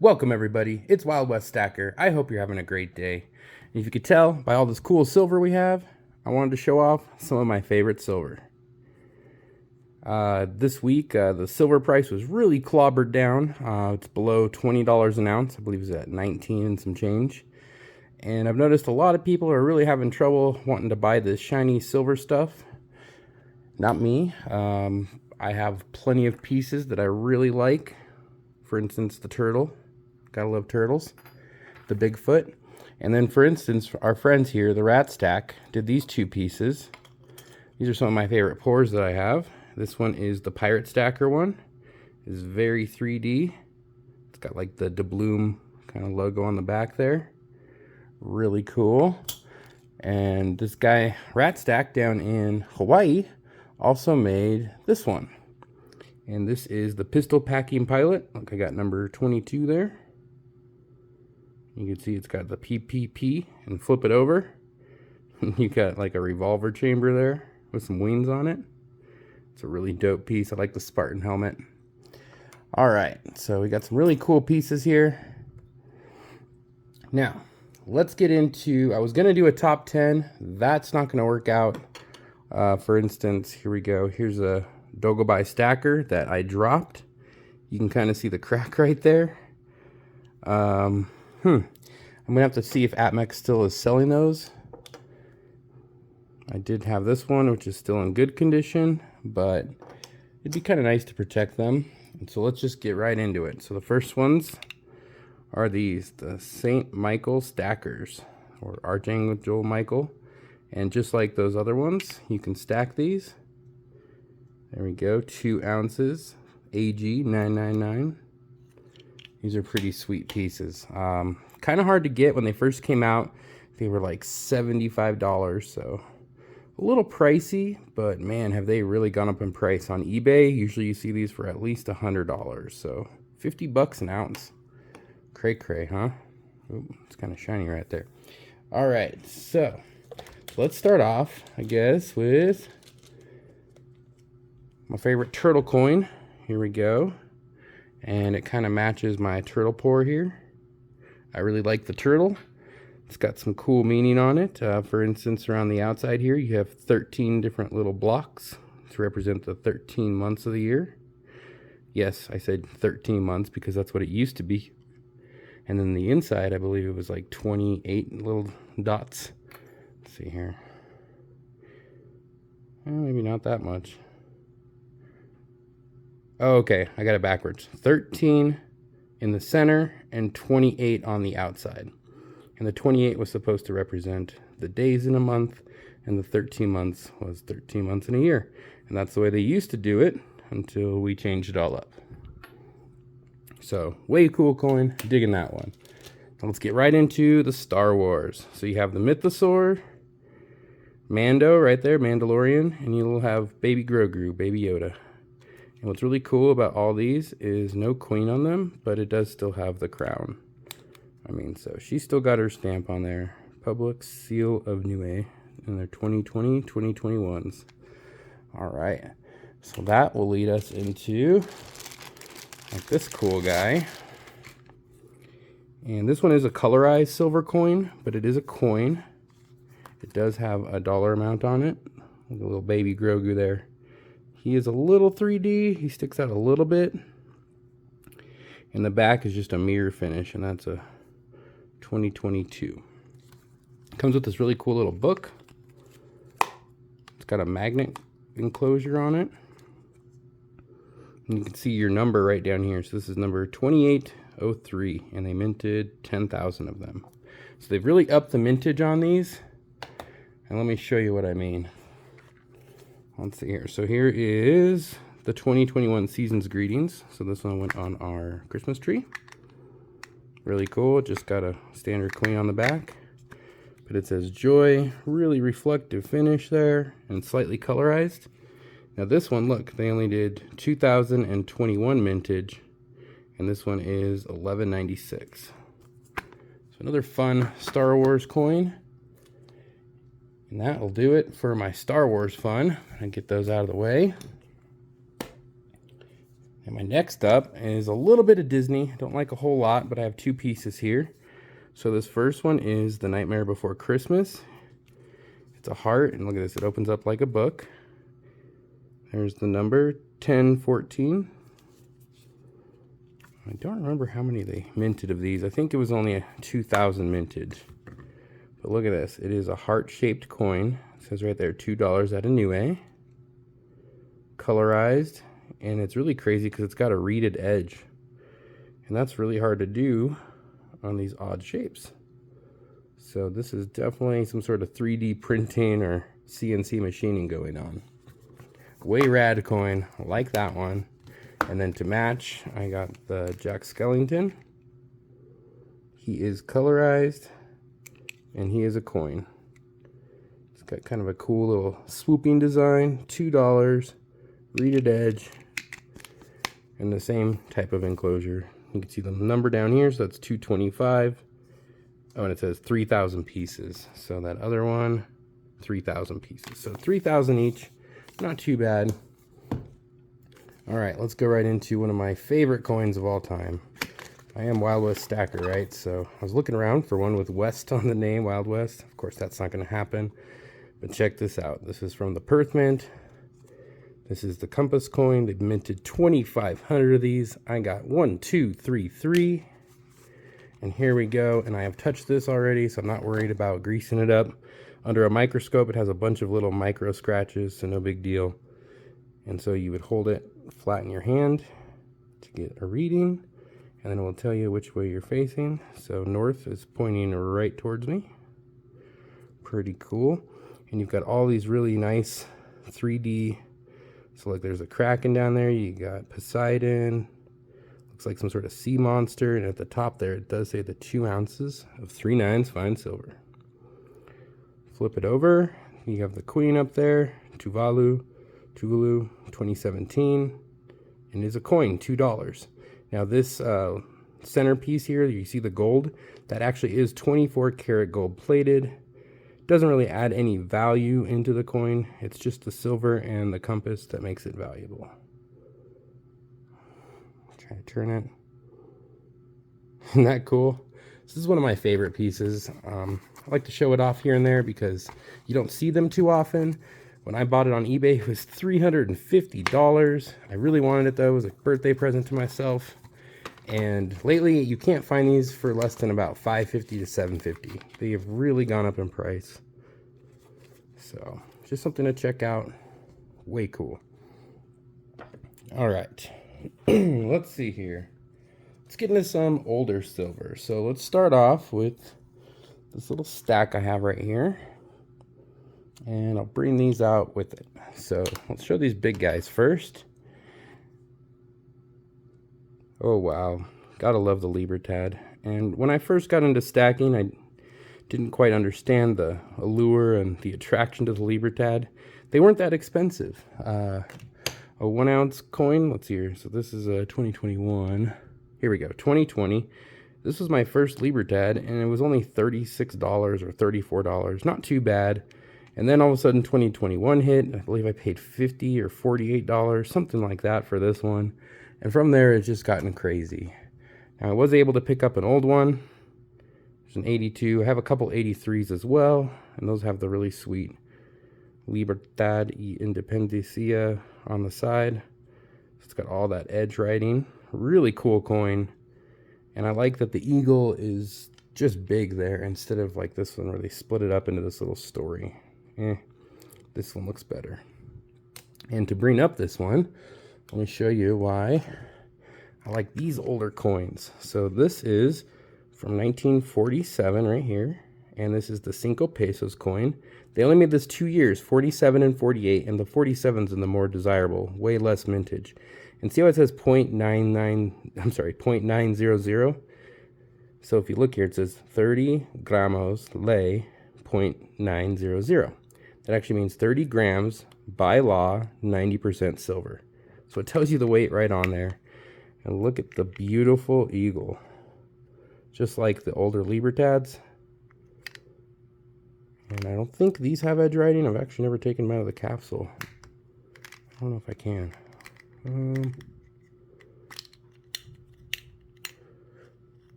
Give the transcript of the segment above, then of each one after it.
Welcome everybody, it's WildWest Stacker. I hope you're having a great day. And if you could tell by all this cool silver we have, I wanted to show off some of my favorite silver. This week, the silver price was really clobbered down. It's below $20 an ounce. I believe it's at 19 and some change. And I've noticed a lot of people are really having trouble wanting to buy this shiny silver stuff. Not me. I have plenty of pieces that I really like. For instance, the turtle. Gotta love turtles. The Bigfoot. And then, for instance, our friends here, the Rat Stack, did these two pieces. These are some of my favorite pours that I have. This one is the Pirate Stacker one. It's very 3D. It's got like the doubloon kind of logo on the back there. Really cool. And this guy, Rat Stack, down in Hawaii, also made this one. And this is the Pistol Packing Pilot. Look, I got number 22 there. You can see it's got the PPP, and flip it over. You got like a revolver chamber there with some wings on it. It's a really dope piece. I like the Spartan helmet. All right, so we got some really cool pieces here. Now, let's get into, I was gonna do a top 10. That's not gonna work out. For instance, here we go. Here's a Dogobai Stacker that I dropped. You can kind of see the crack right there. I'm gonna have to see if Atmex still is selling those. I did have this one, which is still in good condition, but it'd be kind of nice to protect them. And so let's just get right into it. So the first ones are these, the St. Michael Stackers, or Archangel Michael. And just like those other ones, you can stack these. There we go, 2 ounces, AG 999. These are pretty sweet pieces. Kind of hard to get. When they first came out, they were like $75, so a little pricey, but man, have they really gone up in price. On eBay, usually you see these for at least $100, so 50 bucks an ounce. Cray cray, huh? Ooh, it's kind of shiny right there. All right, so let's start off, I guess, with my favorite turtle coin. Here we go. And it kind of matches my turtle pour here. I really like the turtle. It's got some cool meaning on it. For instance, around the outside here, you have 13 different little blocks to represent the 13 months of the year. Yes, I said 13 months because that's what it used to be. And then the inside, I believe it was like 28 little dots. Let's see here. Well, maybe not that much. Oh, okay, I got it backwards. 13 in the center and 28 on the outside. And the 28 was supposed to represent the days in a month, and the 13 months was 13 months in a year. And that's the way they used to do it until we changed it all up. So, way cool coin, digging that one. Now let's get right into the Star Wars. So you have the Mythosaur, Mando right there, Mandalorian, and you'll have Baby Grogu, Baby Yoda. And what's really cool about all these is no queen on them, but it does still have the crown. I mean, so she's still got her stamp on there. Public Seal of Niue. And they're 2020, 2021s. All right. So that will lead us into like this cool guy. And this one is a colorized silver coin, but it is a coin. It does have a dollar amount on it. Like a little baby Grogu there. He is a little 3D. He sticks out a little bit. And the back is just a mirror finish, and that's a 2022. Comes with this really cool little book. It's got a magnet enclosure on it. And you can see your number right down here. So this is number 2803, and they minted 10,000 of them. So they've really upped the mintage on these. And let me show you what I mean. Let's see here. So here is the 2021 Season's Greetings. So this one went on our Christmas tree. Really cool. Just got a standard queen on the back. But it says Joy. Really reflective finish there. And slightly colorized. Now this one, look, they only did 2021 mintage. And this one is 1196. So another fun Star Wars coin. And that will do it for my Star Wars fun. I get those out of the way. And my next up is a little bit of Disney. I don't like a whole lot, but I have 2 pieces here. So this first one is The Nightmare Before Christmas. It's a heart, and look at this, it opens up like a book. There's the number 1014. I don't remember how many they minted of these. I think it was only a 2,000 mintage. But look at this, it is a heart-shaped coin. It says right there, $2 at a Niue. Colorized, and it's really crazy because it's got a reeded edge. And that's really hard to do on these odd shapes. So this is definitely some sort of 3D printing or CNC machining going on. Way rad coin, I like that one. And then to match, I got the Jack Skellington. He is colorized, and he is a coin. It's got kind of a cool little swooping design, $2, reeded edge, and the same type of enclosure. You can see the number down here, so that's 225. Oh, and it says 3,000 pieces. So that other one, 3,000 pieces. So 3,000 each, not too bad. All right, let's go right into one of my favorite coins of all time. I am WildWest Stacker, right? So I was looking around for one with West on the name, Wild West. Of course, that's not going to happen. But check this out. This is from the Perth Mint. This is the Compass coin. They've minted 2,500 of these. I got 1, 2, 3, 3. And here we go, and I have touched this already, so I'm not worried about greasing it up. Under a microscope, it has a bunch of little micro scratches, so no big deal. And so you would hold it flat in your hand to get a reading, and then it will tell you which way you're facing. So north is pointing right towards me. Pretty cool. And you've got all these really nice 3D, so like there's a Kraken down there, you got Poseidon, looks like some sort of sea monster, and at the top there it does say the 2 ounces of 3/9 fine silver. Flip it over, you have the queen up there, Tuvalu 2017, and is a coin, $2. Now this centerpiece here, you see the gold, that actually is 24 karat gold plated. Doesn't really add any value into the coin, it's just the silver and the compass that makes it valuable. Try to turn it. Isn't that cool? This is one of my favorite pieces. I like to show it off here and there because you don't see them too often. When I bought it on eBay, it was $350. I really wanted it though. It was a birthday present to myself. And lately, you can't find these for less than about $550 to $750. They have really gone up in price. So, just something to check out. Way cool. All right. Let's see here. Let's get into some older silver. So, let's start off with this little stack I have right here. And I'll bring these out with it. So, let's show these big guys first. Oh wow, gotta love the Libertad. And when I first got into stacking, I didn't quite understand the allure and the attraction to the Libertad. They weren't that expensive. A 1 ounce coin, let's see here. So this is a 2021. Here we go, 2020. This was my first Libertad, and it was only $36 or $34. Not too bad. And then all of a sudden 2021 hit. I believe I paid $50 or $48, something like that for this one. And from there, it's just gotten crazy. Now, I was able to pick up an old one. There's an 82. I have a couple 83s as well. And those have the really sweet Libertad y Independencia on the side. It's got all that edge writing. Really cool coin. And I like that the eagle is just big there instead of like this one where they split it up into this little story. This one looks better. And to bring up this one, let me show you why I like these older coins. So this is from 1947 right here, and this is the 5 pesos coin. They only made this 2 years, 47 and 48, and the 47's in the more desirable, way less mintage. And see how it says 0.900? So if you look here, it says 30 gramos ley 0.900. That actually means 30 grams by law, 90% silver. So it tells you the weight right on there. And look at the beautiful eagle. Just like the older Libertads. And I don't think these have edge writing. I've actually never taken them out of the capsule. I don't know if I can.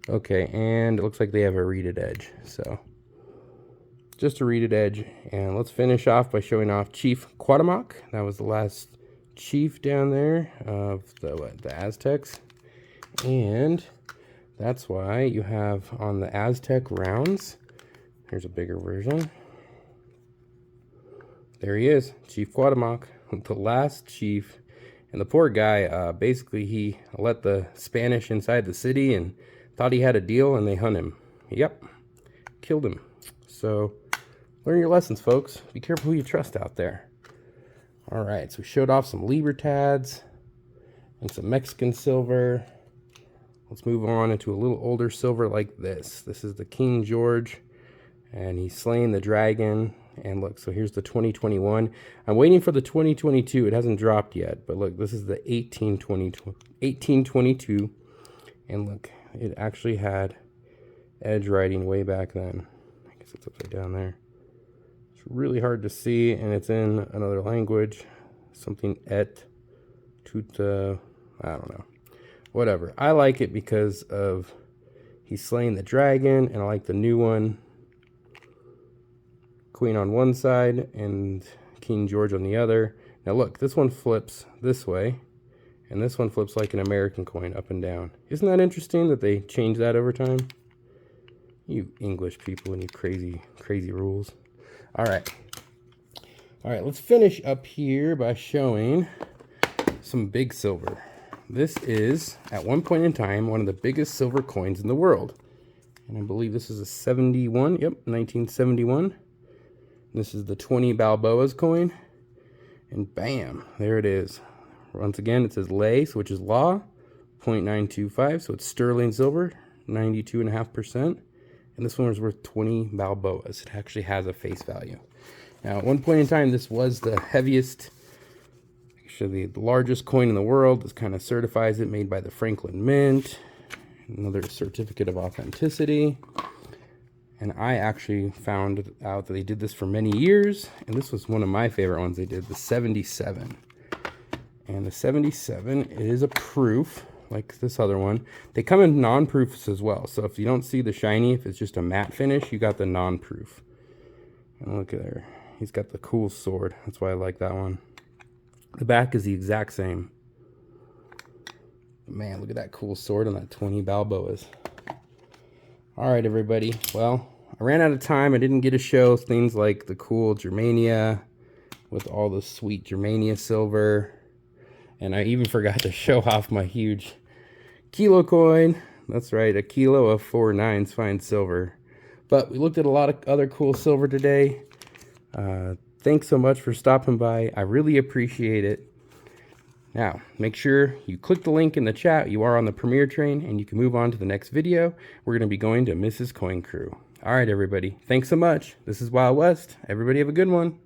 Okay, and it looks like they have a reeded edge. So just a reeded edge. And let's finish off by showing off Chief Cuauhtemoc. That was the last chief down there of the Aztecs. And that's why you have on the Aztec rounds, here's a bigger version. There he is, Chief Cuauhtemoc, the last chief. And the poor guy, basically he let the Spanish inside the city and thought he had a deal, and they hunt him. Yep, killed him. So learn your lessons, folks. Be careful who you trust out there. All right, so we showed off some Libertads and some Mexican silver. Let's move on into a little older silver like this. This is the King George, and he's slaying the dragon. And look, so here's the 2021. I'm waiting for the 2022. It hasn't dropped yet, but look, this is the 1822. And look, it actually had edge writing way back then. I guess it's upside down there. It's really hard to see, and it's in another language. Something et tuta, I don't know. Whatever. I like it because of he's slaying the dragon, and I like the new one. Queen on one side and King George on the other. Now look, this one flips this way, and this one flips like an American coin, up and down. Isn't that interesting that they change that over time? You English people and you crazy rules. All right, let's finish up here by showing some big silver. This is, at one point in time, one of the biggest silver coins in the world. And I believe this is a 71, yep, 1971. This is the 20 Balboas coin. And bam, there it is. Once again, it says lace, which is law, 0.925, so it's sterling silver, 92.5%. And this one was worth 20 Balboas. It actually has a face value. Now, at one point in time, this was the heaviest, actually the largest coin in the world. This kind of certifies it, made by the Franklin Mint. Another certificate of authenticity. And I actually found out that they did this for many years. And this was one of my favorite ones they did, the 77. And the 77 is a proof, like this other one. They come in non-proofs as well. So if you don't see the shiny, if it's just a matte finish, you got the non-proof. And look at there. He's got the cool sword. That's why I like that one. The back is the exact same. Man, look at that cool sword on that 20 Balboas. All right, everybody. Well, I ran out of time. I didn't get to show things like the cool Germania with all the sweet Germania silver. And I even forgot to show off my huge kilo coin. That's right, a kilo of 4/9 fine silver. But we looked at a lot of other cool silver today. Thanks so much for stopping by. I really appreciate it. Now, make sure you click the link in the chat. You are on the premiere train, and you can move on to the next video. We're going to be going to Mrs. Coin Crew. All right, everybody. Thanks so much. This is Wild West. Everybody have a good one.